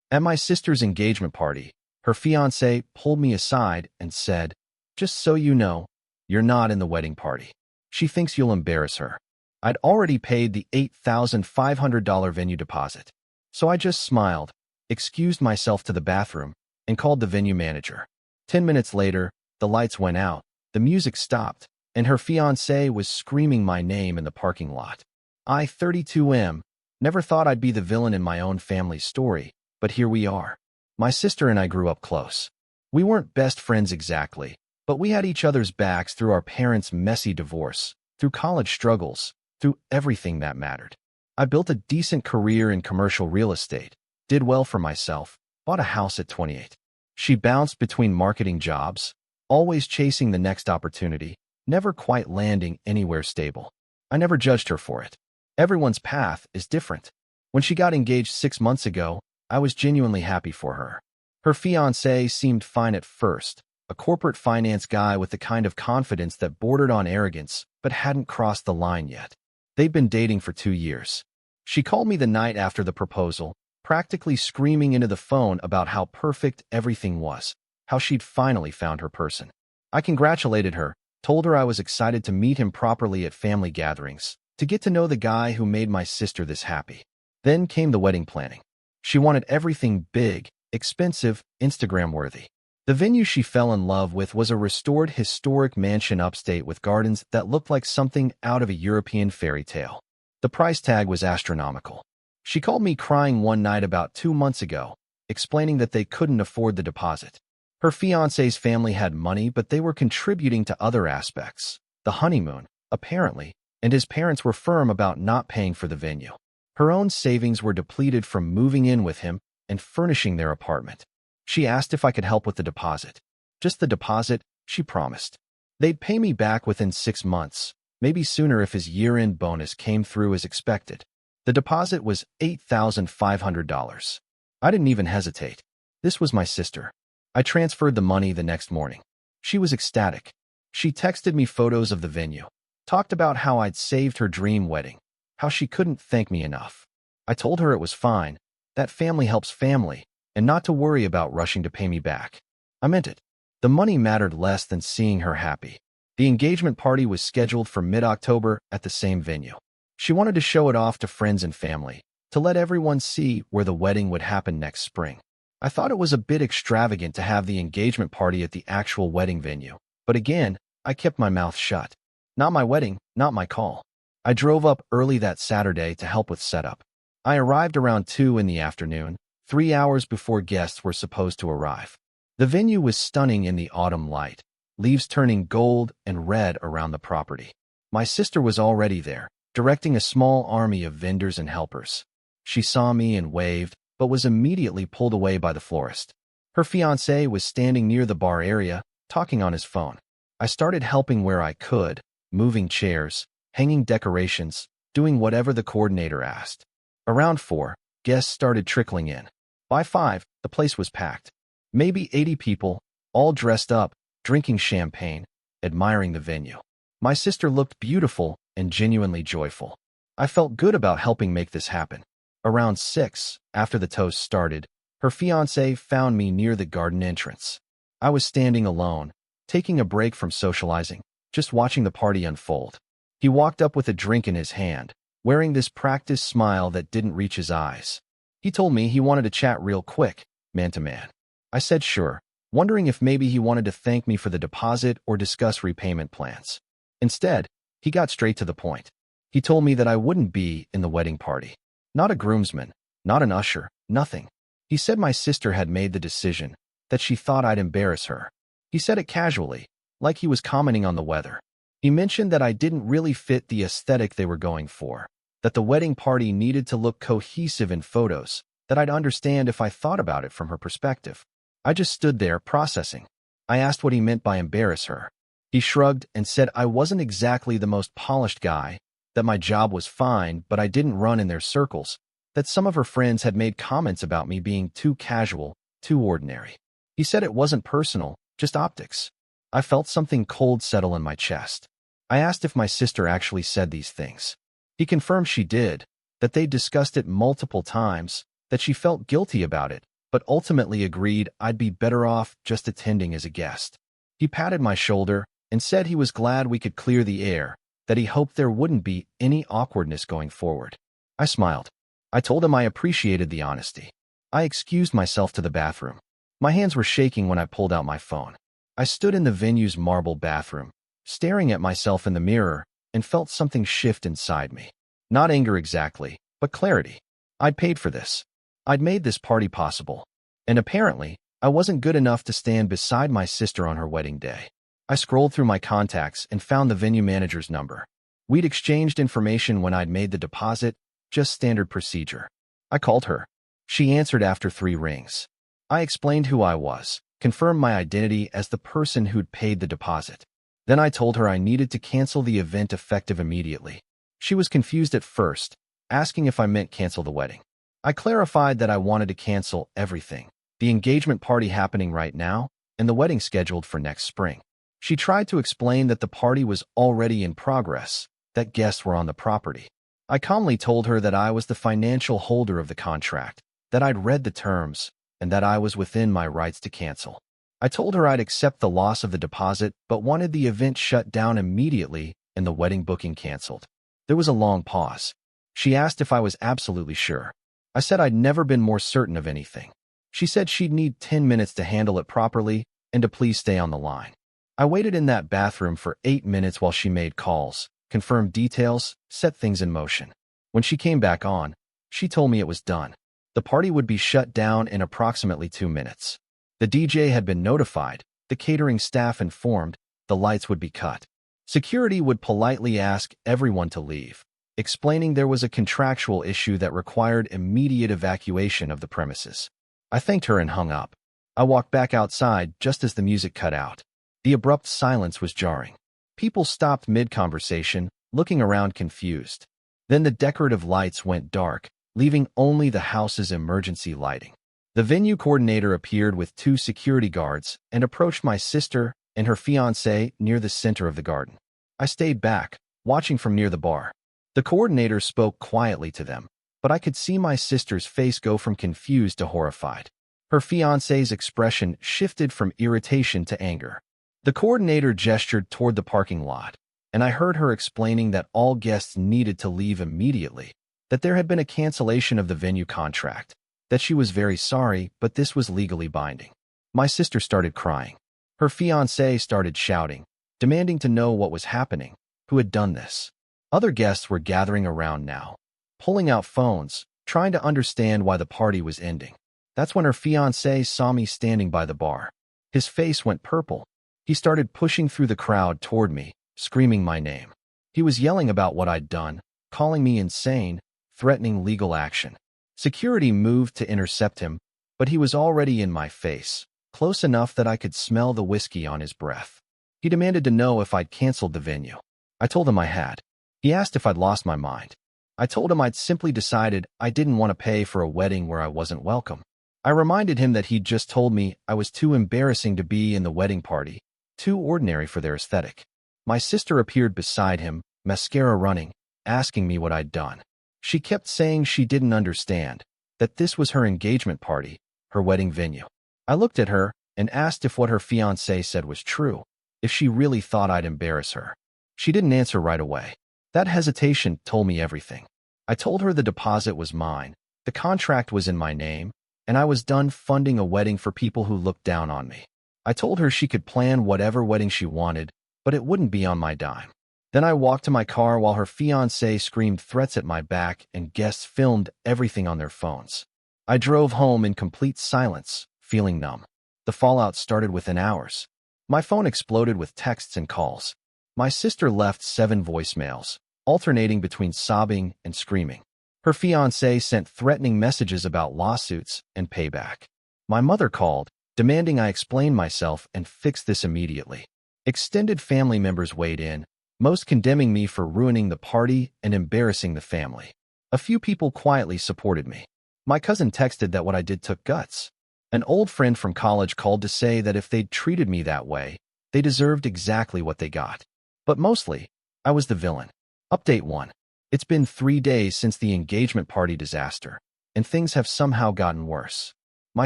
At my sister's engagement party, her fiancé pulled me aside and said, "Just so you know, you're not in the wedding party. She thinks you'll embarrass her." I'd already paid the $8,500 venue deposit, so I just smiled, excused myself to the bathroom, and called the venue manager. 10 minutes later, the lights went out, the music stopped, and her fiancé was screaming my name in the parking lot. I, 32M, never thought I'd be the villain in my own family's story, but here we are. My sister and I grew up close. We weren't best friends exactly, but we had each other's backs through our parents' messy divorce, through college struggles, through everything that mattered. I built a decent career in commercial real estate, did well for myself, bought a house at 28. She bounced between marketing jobs, always chasing the next opportunity, never quite landing anywhere stable. I never judged her for it. Everyone's path is different. When she got engaged 6 months ago, I was genuinely happy for her. Her fiancé seemed fine at first, a corporate finance guy with the kind of confidence that bordered on arrogance but hadn't crossed the line yet. They'd been dating for 2 years. She called me the night after the proposal, practically screaming into the phone about how perfect everything was, how she'd finally found her person. I congratulated her, told her I was excited to meet him properly at family gatherings, to get to know the guy who made my sister this happy. Then came the wedding planning. She wanted everything big, expensive, Instagram-worthy. The venue she fell in love with was a restored historic mansion upstate with gardens that looked like something out of a European fairy tale. The price tag was astronomical. She called me crying one night about 2 months ago, explaining that they couldn't afford the deposit. Her fiancé's family had money, but they were contributing to other aspects, the honeymoon, apparently, and his parents were firm about not paying for the venue. Her own savings were depleted from moving in with him and furnishing their apartment. She asked if I could help with the deposit. Just the deposit, she promised. They'd pay me back within 6 months, maybe sooner if his year-end bonus came through as expected. The deposit was $8,500. I didn't even hesitate. This was my sister. I transferred the money the next morning. She was ecstatic. She texted me photos of the venue, talked about how I'd saved her dream wedding, how she couldn't thank me enough. I told her it was fine, that family helps family, and not to worry about rushing to pay me back. I meant it. The money mattered less than seeing her happy. The engagement party was scheduled for mid-October at the same venue. She wanted to show it off to friends and family, to let everyone see where the wedding would happen next spring. I thought it was a bit extravagant to have the engagement party at the actual wedding venue, but again, I kept my mouth shut. Not my wedding, not my call. I drove up early that Saturday to help with setup. I arrived around 2 in the afternoon, 3 hours before guests were supposed to arrive. The venue was stunning in the autumn light, leaves turning gold and red around the property. My sister was already there, directing a small army of vendors and helpers. She saw me and waved, but was immediately pulled away by the florist. Her fiancé was standing near the bar area, talking on his phone. I started helping where I could, moving chairs, hanging decorations, doing whatever the coordinator asked. Around 4, guests started trickling in. By 5, the place was packed. Maybe 80 people, all dressed up, drinking champagne, admiring the venue. My sister looked beautiful and genuinely joyful. I felt good about helping make this happen. Around 6, after the toast started, her fiancé found me near the garden entrance. I was standing alone, taking a break from socializing, just watching the party unfold. He walked up with a drink in his hand, wearing this practiced smile that didn't reach his eyes. He told me he wanted to chat real quick, man to man. I said sure, wondering if maybe he wanted to thank me for the deposit or discuss repayment plans. Instead, he got straight to the point. He told me that I wouldn't be in the wedding party. Not a groomsman, not an usher, nothing. He said my sister had made the decision, that she thought I'd embarrass her. He said it casually, like he was commenting on the weather. He mentioned that I didn't really fit the aesthetic they were going for, that the wedding party needed to look cohesive in photos, that I'd understand if I thought about it from her perspective. I just stood there processing. I asked what he meant by embarrass her. He shrugged and said I wasn't exactly the most polished guy, that my job was fine but I didn't run in their circles, that some of her friends had made comments about me being too casual, too ordinary. He said it wasn't personal, just optics. I felt something cold settle in my chest. I asked if my sister actually said these things. He confirmed she did, that they'd discussed it multiple times, that she felt guilty about it, but ultimately agreed I'd be better off just attending as a guest. He patted my shoulder and said he was glad we could clear the air, that he hoped there wouldn't be any awkwardness going forward. I smiled. I told him I appreciated the honesty. I excused myself to the bathroom. My hands were shaking when I pulled out my phone. I stood in the venue's marble bathroom, staring at myself in the mirror, and felt something shift inside me. Not anger exactly, but clarity. I'd paid for this. I'd made this party possible. And apparently, I wasn't good enough to stand beside my sister on her wedding day. I scrolled through my contacts and found the venue manager's number. We'd exchanged information when I'd made the deposit, just standard procedure. I called her. She answered after 3 rings. I explained who I was, confirmed my identity as the person who'd paid the deposit. Then I told her I needed to cancel the event effective immediately. She was confused at first, asking if I meant cancel the wedding. I clarified that I wanted to cancel everything, the engagement party happening right now and the wedding scheduled for next spring. She tried to explain that the party was already in progress, that guests were on the property. I calmly told her that I was the financial holder of the contract, that I'd read the terms, and that I was within my rights to cancel. I told her I'd accept the loss of the deposit but wanted the event shut down immediately and the wedding booking canceled. There was a long pause. She asked if I was absolutely sure. I said I'd never been more certain of anything. She said she'd need 10 minutes to handle it properly and to please stay on the line. I waited in that bathroom for 8 minutes while she made calls, confirmed details, set things in motion. When she came back on, she told me it was done. The party would be shut down in approximately 2 minutes. The DJ had been notified, the catering staff informed, the lights would be cut. Security would politely ask everyone to leave, explaining there was a contractual issue that required immediate evacuation of the premises. I thanked her and hung up. I walked back outside just as the music cut out. The abrupt silence was jarring. People stopped mid-conversation, looking around confused. Then the decorative lights went dark, leaving only the house's emergency lighting. The venue coordinator appeared with 2 security guards and approached my sister and her fiancé near the center of the garden. I stayed back, watching from near the bar. The coordinator spoke quietly to them, but I could see my sister's face go from confused to horrified. Her fiancé's expression shifted from irritation to anger. The coordinator gestured toward the parking lot, and I heard her explaining that all guests needed to leave immediately, that there had been a cancellation of the venue contract, that she was very sorry, but this was legally binding. My sister started crying. Her fiancé started shouting, demanding to know what was happening, who had done this. Other guests were gathering around now, pulling out phones, trying to understand why the party was ending. That's when her fiancé saw me standing by the bar. His face went purple. He started pushing through the crowd toward me, screaming my name. He was yelling about what I'd done, calling me insane, threatening legal action. Security moved to intercept him, but he was already in my face, close enough that I could smell the whiskey on his breath. He demanded to know if I'd canceled the venue. I told him I had. He asked if I'd lost my mind. I told him I'd simply decided I didn't want to pay for a wedding where I wasn't welcome. I reminded him that he'd just told me I was too embarrassing to be in the wedding party, too ordinary for their aesthetic. My sister appeared beside him, mascara running, asking me what I'd done. She kept saying she didn't understand, that this was her engagement party, her wedding venue. I looked at her and asked if what her fiancé said was true, if she really thought I'd embarrass her. She didn't answer right away. That hesitation told me everything. I told her the deposit was mine, the contract was in my name, and I was done funding a wedding for people who looked down on me. I told her she could plan whatever wedding she wanted, but it wouldn't be on my dime. Then I walked to my car while her fiancé screamed threats at my back and guests filmed everything on their phones. I drove home in complete silence, feeling numb. The fallout started within hours. My phone exploded with texts and calls. My sister left 7 voicemails, alternating between sobbing and screaming. Her fiancé sent threatening messages about lawsuits and payback. My mother called, demanding I explain myself and fix this immediately. Extended family members weighed in, most condemning me for ruining the party and embarrassing the family. A few people quietly supported me. My cousin texted that what I did took guts. An old friend from college called to say that if they'd treated me that way, they deserved exactly what they got. But mostly, I was the villain. Update 1. It's been 3 days since the engagement party disaster, and things have somehow gotten worse. My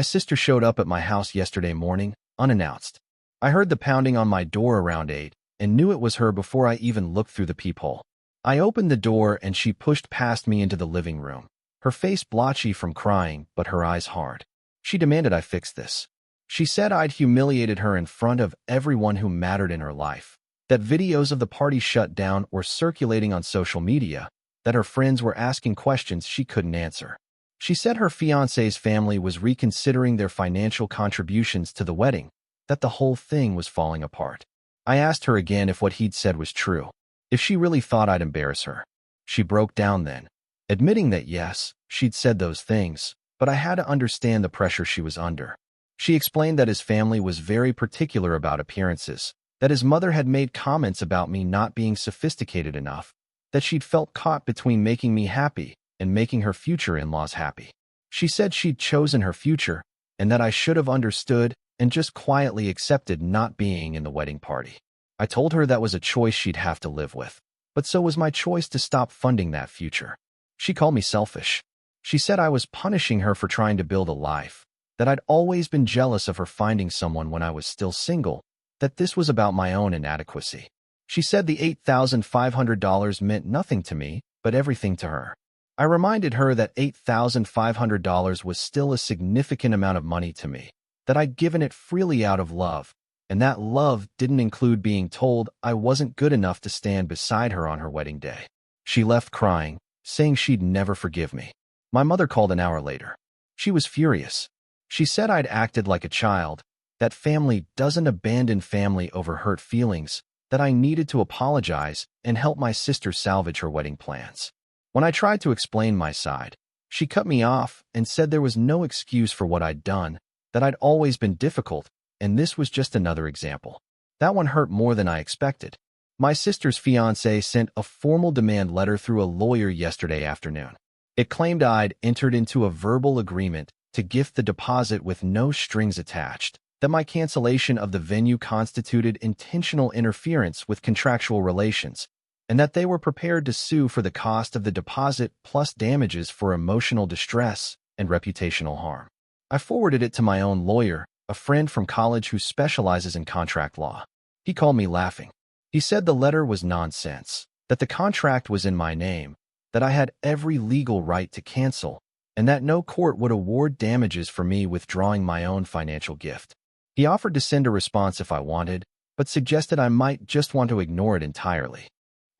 sister showed up at my house yesterday morning, unannounced. I heard the pounding on my door around 8 and knew it was her before I even looked through the peephole. I opened the door and she pushed past me into the living room, her face blotchy from crying, but her eyes hard. She demanded I fix this. She said I'd humiliated her in front of everyone who mattered in her life, that videos of the party shut down were circulating on social media, that her friends were asking questions she couldn't answer. She said her fiancé's family was reconsidering their financial contributions to the wedding, that the whole thing was falling apart. I asked her again if what he'd said was true, if she really thought I'd embarrass her. She broke down then, admitting that yes, she'd said those things, but I had to understand the pressure she was under. She explained that his family was very particular about appearances, that his mother had made comments about me not being sophisticated enough, that she'd felt caught between making me happy and making her future in-laws happy. She said she'd chosen her future and that I should have understood and just quietly accepted not being in the wedding party. I told her that was a choice she'd have to live with, but so was my choice to stop funding that future. She called me selfish. She said I was punishing her for trying to build a life, that I'd always been jealous of her finding someone when I was still single, that this was about my own inadequacy. She said the $8,500 meant nothing to me, but everything to her. I reminded her that $8,500 was still a significant amount of money to me, that I'd given it freely out of love, and that love didn't include being told I wasn't good enough to stand beside her on her wedding day. She left crying, saying she'd never forgive me. My mother called an hour later. She was furious. She said I'd acted like a child, that family doesn't abandon family over hurt feelings, that I needed to apologize and help my sister salvage her wedding plans. When I tried to explain my side, she cut me off and said there was no excuse for what I'd done, that I'd always been difficult, and this was just another example. That one hurt more than I expected. My sister's fiancé sent a formal demand letter through a lawyer yesterday afternoon. It claimed I'd entered into a verbal agreement to gift the deposit with no strings attached, that my cancellation of the venue constituted intentional interference with contractual relations, and that they were prepared to sue for the cost of the deposit plus damages for emotional distress and reputational harm. I forwarded it to my own lawyer, a friend from college who specializes in contract law. He called me laughing. He said the letter was nonsense, that the contract was in my name, that I had every legal right to cancel, and that no court would award damages for me withdrawing my own financial gift. He offered to send a response if I wanted, but suggested I might just want to ignore it entirely.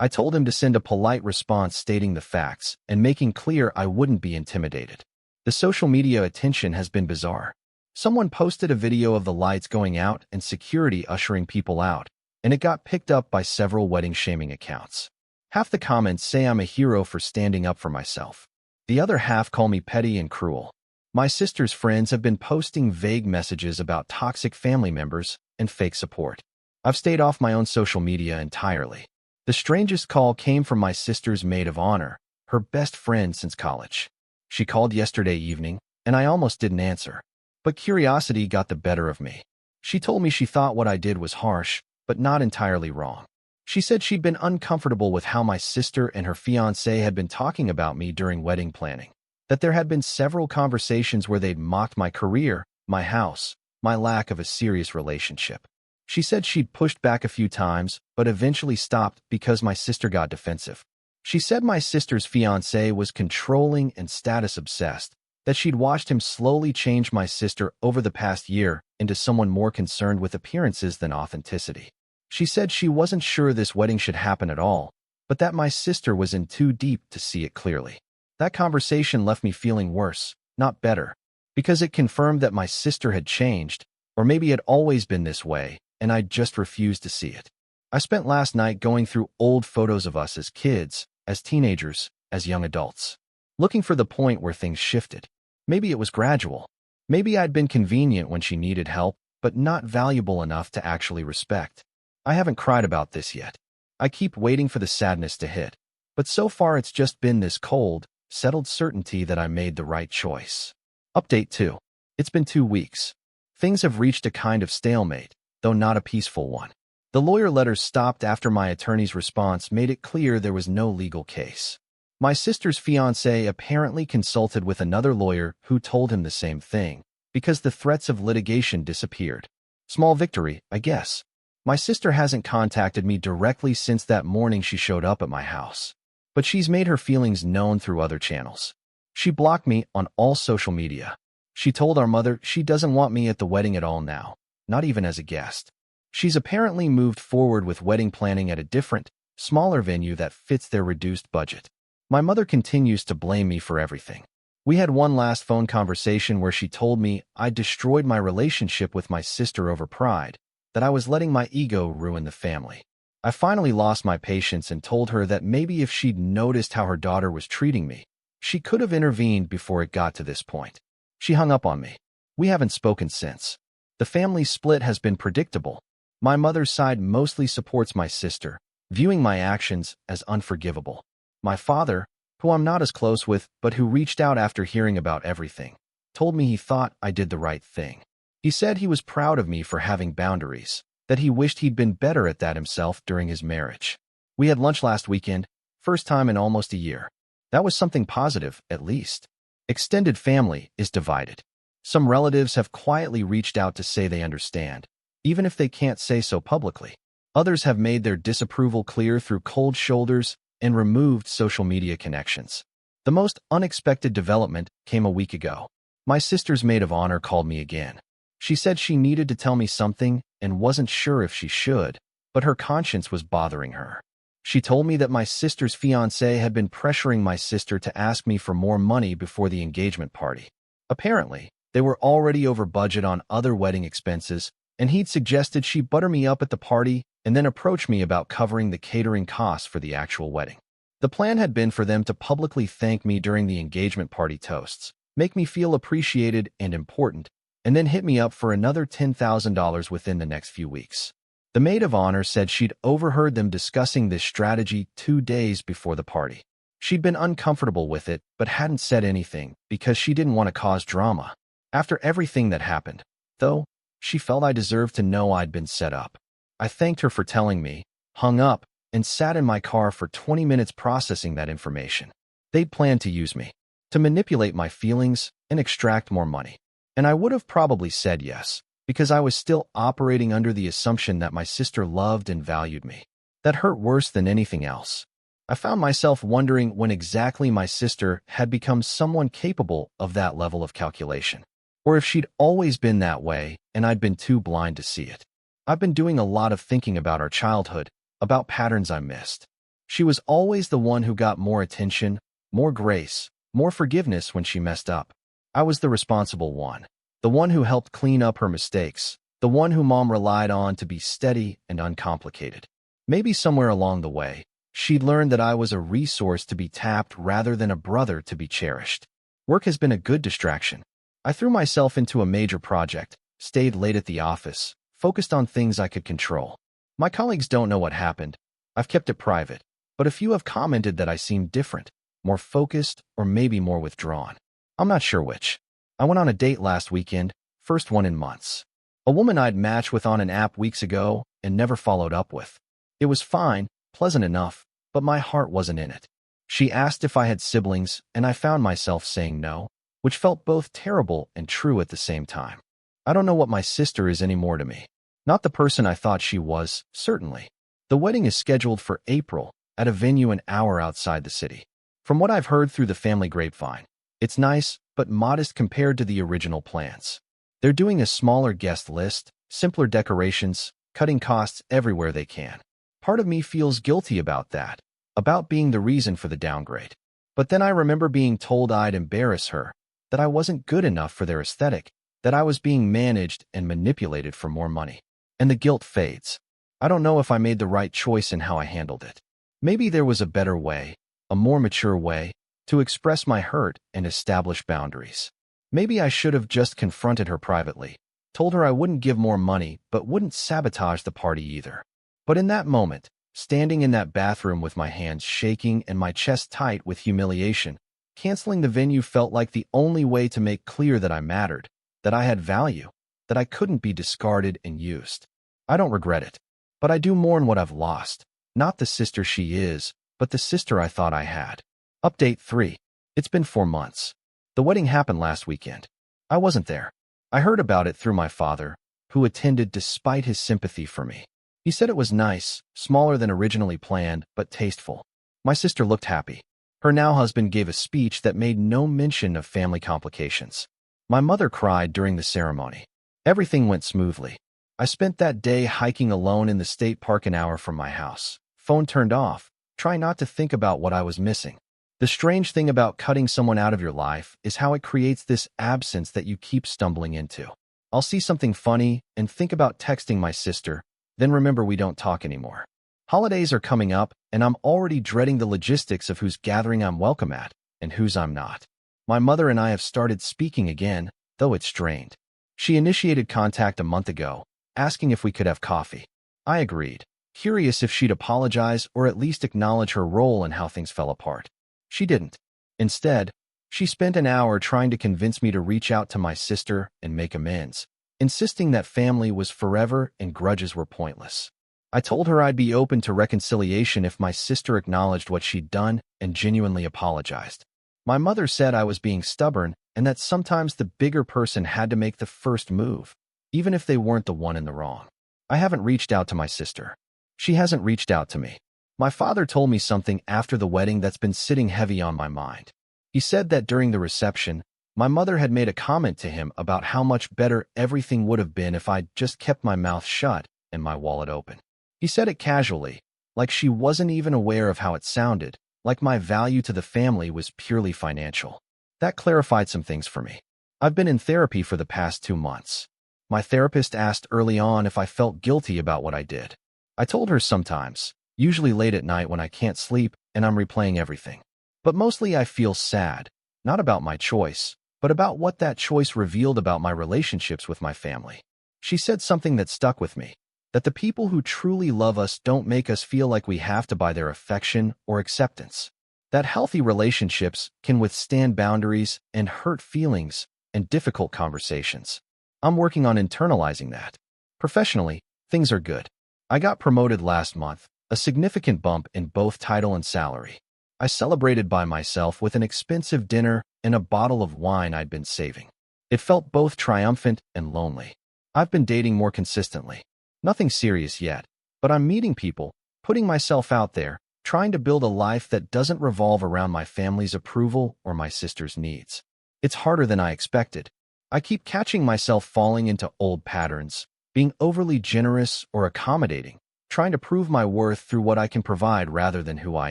I told him to send a polite response stating the facts and making clear I wouldn't be intimidated. The social media attention has been bizarre. Someone posted a video of the lights going out and security ushering people out, and it got picked up by several wedding-shaming accounts. Half the comments say I'm a hero for standing up for myself. The other half call me petty and cruel. My sister's friends have been posting vague messages about toxic family members and fake support. I've stayed off my own social media entirely. The strangest call came from my sister's maid of honor, her best friend since college. She called yesterday evening, and I almost didn't answer. But curiosity got the better of me. She told me she thought what I did was harsh, but not entirely wrong. She said she'd been uncomfortable with how my sister and her fiancé had been talking about me during wedding planning, that there had been several conversations where they'd mocked my career, my house, my lack of a serious relationship. She said she'd pushed back a few times, but eventually stopped because my sister got defensive. She said my sister's fiancé was controlling and status-obsessed, that she'd watched him slowly change my sister over the past year into someone more concerned with appearances than authenticity. She said she wasn't sure this wedding should happen at all, but that my sister was in too deep to see it clearly. That conversation left me feeling worse, not better, because it confirmed that my sister had changed, or maybe it had always been this way, and I'd just refused to see it. I spent last night going through old photos of us as kids, as teenagers, as young adults, looking for the point where things shifted. Maybe it was gradual. Maybe I'd been convenient when she needed help, but not valuable enough to actually respect. I haven't cried about this yet. I keep waiting for the sadness to hit, but so far it's just been this cold, settled certainty that I made the right choice. Update 2. It's been 2 weeks. Things have reached a kind of stalemate, though not a peaceful one. The lawyer letters stopped after my attorney's response made it clear there was no legal case. My sister's fiancé apparently consulted with another lawyer who told him the same thing, because the threats of litigation disappeared. Small victory, I guess. My sister hasn't contacted me directly since that morning she showed up at my house. But she's made her feelings known through other channels. She blocked me on all social media. She told our mother she doesn't want me at the wedding at all now, not even as a guest. She's apparently moved forward with wedding planning at a different, smaller venue that fits their reduced budget. My mother continues to blame me for everything. We had one last phone conversation where she told me I destroyed my relationship with my sister over pride, that I was letting my ego ruin the family. I finally lost my patience and told her that maybe if she'd noticed how her daughter was treating me, she could have intervened before it got to this point. She hung up on me. We haven't spoken since. The family split has been predictable. My mother's side mostly supports my sister, viewing my actions as unforgivable. My father, who I'm not as close with but who reached out after hearing about everything, told me he thought I did the right thing. He said he was proud of me for having boundaries, that he wished he'd been better at that himself during his marriage. We had lunch last weekend, first time in almost a year. That was something positive, at least. Extended family is divided. Some relatives have quietly reached out to say they understand, even if they can't say so publicly. Others have made their disapproval clear through cold shoulders and removed social media connections. The most unexpected development came a week ago. My sister's maid of honor called me again. She said she needed to tell me something and wasn't sure if she should, but her conscience was bothering her. She told me that my sister's fiancé had been pressuring my sister to ask me for more money before the engagement party. Apparently, they were already over budget on other wedding expenses, and he'd suggested she butter me up at the party and then approach me about covering the catering costs for the actual wedding. The plan had been for them to publicly thank me during the engagement party toasts, make me feel appreciated and important, and then hit me up for another $10,000 within the next few weeks. The maid of honor said she'd overheard them discussing this strategy 2 days before the party. She'd been uncomfortable with it, but hadn't said anything because she didn't want to cause drama. After everything that happened, though, she felt I deserved to know I'd been set up. I thanked her for telling me, hung up, and sat in my car for 20 minutes processing that information. They'd planned to use me, to manipulate my feelings and extract more money. And I would have probably said yes, because I was still operating under the assumption that my sister loved and valued me. That hurt worse than anything else. I found myself wondering when exactly my sister had become someone capable of that level of calculation, or if she'd always been that way and I'd been too blind to see it. I've been doing a lot of thinking about our childhood, about patterns I missed. She was always the one who got more attention, more grace, more forgiveness when she messed up. I was the responsible one, the one who helped clean up her mistakes, the one who Mom relied on to be steady and uncomplicated. Maybe somewhere along the way, she'd learned that I was a resource to be tapped rather than a brother to be cherished. Work has been a good distraction. I threw myself into a major project, stayed late at the office, focused on things I could control. My colleagues don't know what happened. I've kept it private, but a few have commented that I seemed different, more focused, or maybe more withdrawn. I'm not sure which. I went on a date last weekend, first one in months. A woman I'd matched with on an app weeks ago and never followed up with. It was fine, pleasant enough, but my heart wasn't in it. She asked if I had siblings, and I found myself saying no, which felt both terrible and true at the same time. I don't know what my sister is anymore to me. Not the person I thought she was, certainly. The wedding is scheduled for April, at a venue an hour outside the city. From what I've heard through the family grapevine, it's nice, but modest compared to the original plans. They're doing a smaller guest list, simpler decorations, cutting costs everywhere they can. Part of me feels guilty about that, about being the reason for the downgrade. But then I remember being told I'd embarrass her, that I wasn't good enough for their aesthetic, that I was being managed and manipulated for more money. And the guilt fades. I don't know if I made the right choice in how I handled it. Maybe there was a better way, a more mature way, to express my hurt and establish boundaries. Maybe I should have just confronted her privately, told her I wouldn't give more money but wouldn't sabotage the party either. But in that moment, standing in that bathroom with my hands shaking and my chest tight with humiliation, canceling the venue felt like the only way to make clear that I mattered, that I had value, that I couldn't be discarded and used. I don't regret it, but I do mourn what I've lost, not the sister she is, but the sister I thought I had. Update 3. It's been 4 months. The wedding happened last weekend. I wasn't there. I heard about it through my father, who attended despite his sympathy for me. He said it was nice, smaller than originally planned, but tasteful. My sister looked happy. Her now husband gave a speech that made no mention of family complications. My mother cried during the ceremony. Everything went smoothly. I spent that day hiking alone in the state park an hour from my house. Phone turned off, trying not to think about what I was missing. The strange thing about cutting someone out of your life is how it creates this absence that you keep stumbling into. I'll see something funny and think about texting my sister, then remember we don't talk anymore. Holidays are coming up, and I'm already dreading the logistics of whose gathering I'm welcome at and whose I'm not. My mother and I have started speaking again, though it's strained. She initiated contact a month ago, asking if we could have coffee. I agreed, curious if she'd apologize or at least acknowledge her role in how things fell apart. She didn't. Instead, she spent an hour trying to convince me to reach out to my sister and make amends, insisting that family was forever and grudges were pointless. I told her I'd be open to reconciliation if my sister acknowledged what she'd done and genuinely apologized. My mother said I was being stubborn and that sometimes the bigger person had to make the first move, even if they weren't the one in the wrong. I haven't reached out to my sister. She hasn't reached out to me. My father told me something after the wedding that's been sitting heavy on my mind. He said that during the reception, my mother had made a comment to him about how much better everything would have been if I'd just kept my mouth shut and my wallet open. He said it casually, like she wasn't even aware of how it sounded, like my value to the family was purely financial. That clarified some things for me. I've been in therapy for the past 2 months. My therapist asked early on if I felt guilty about what I did. I told her sometimes, usually late at night when I can't sleep and I'm replaying everything. But mostly I feel sad, not about my choice, but about what that choice revealed about my relationships with my family. She said something that stuck with me, that the people who truly love us don't make us feel like we have to buy their affection or acceptance. That healthy relationships can withstand boundaries and hurt feelings and difficult conversations. I'm working on internalizing that. Professionally, things are good. I got promoted last month, a significant bump in both title and salary. I celebrated by myself with an expensive dinner and a bottle of wine I'd been saving. It felt both triumphant and lonely. I've been dating more consistently. Nothing serious yet, but I'm meeting people, putting myself out there, trying to build a life that doesn't revolve around my family's approval or my sister's needs. It's harder than I expected. I keep catching myself falling into old patterns, being overly generous or accommodating, trying to prove my worth through what I can provide rather than who I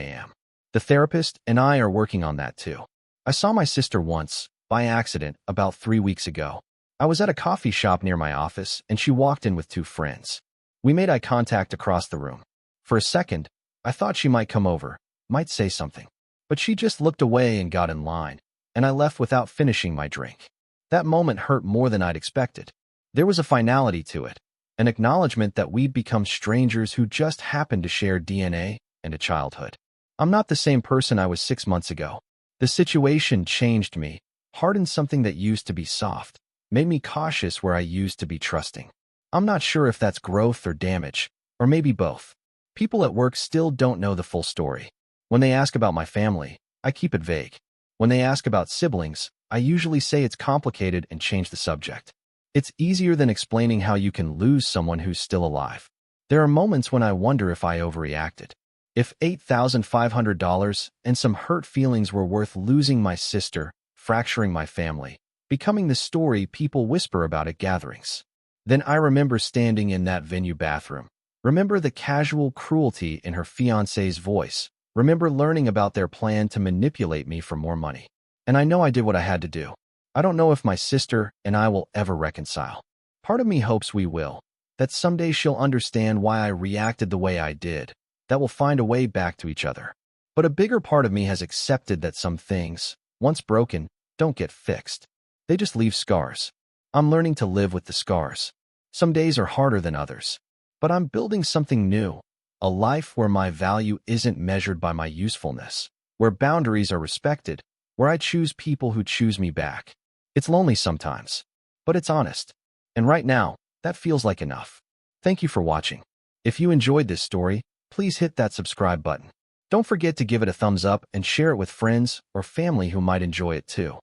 am. The therapist and I are working on that too. I saw my sister once, by accident, about 3 weeks ago. I was at a coffee shop near my office, and she walked in with 2 friends. We made eye contact across the room. For a second, I thought she might come over, might say something. But she just looked away and got in line, and I left without finishing my drink. That moment hurt more than I'd expected. There was a finality to it, an acknowledgement that we'd become strangers who just happened to share DNA and a childhood. I'm not the same person I was 6 months ago. The situation changed me, hardened something that used to be soft, made me cautious where I used to be trusting. I'm not sure if that's growth or damage, or maybe both. People at work still don't know the full story. When they ask about my family, I keep it vague. When they ask about siblings, I usually say it's complicated and change the subject. It's easier than explaining how you can lose someone who's still alive. There are moments when I wonder if I overreacted. If $8,500 and some hurt feelings were worth losing my sister, fracturing my family, becoming the story people whisper about at gatherings. Then I remember standing in that venue bathroom. Remember the casual cruelty in her fiancé's voice. Remember learning about their plan to manipulate me for more money. And I know I did what I had to do. I don't know if my sister and I will ever reconcile. Part of me hopes we will, that someday she'll understand why I reacted the way I did, that we'll find a way back to each other. But a bigger part of me has accepted that some things, once broken, don't get fixed. They just leave scars. I'm learning to live with the scars. Some days are harder than others. But I'm building something new, a life where my value isn't measured by my usefulness, where boundaries are respected, where I choose people who choose me back. It's lonely sometimes, but it's honest. And right now, that feels like enough. Thank you for watching. If you enjoyed this story, please hit that subscribe button. Don't forget to give it a thumbs up and share it with friends or family who might enjoy it too.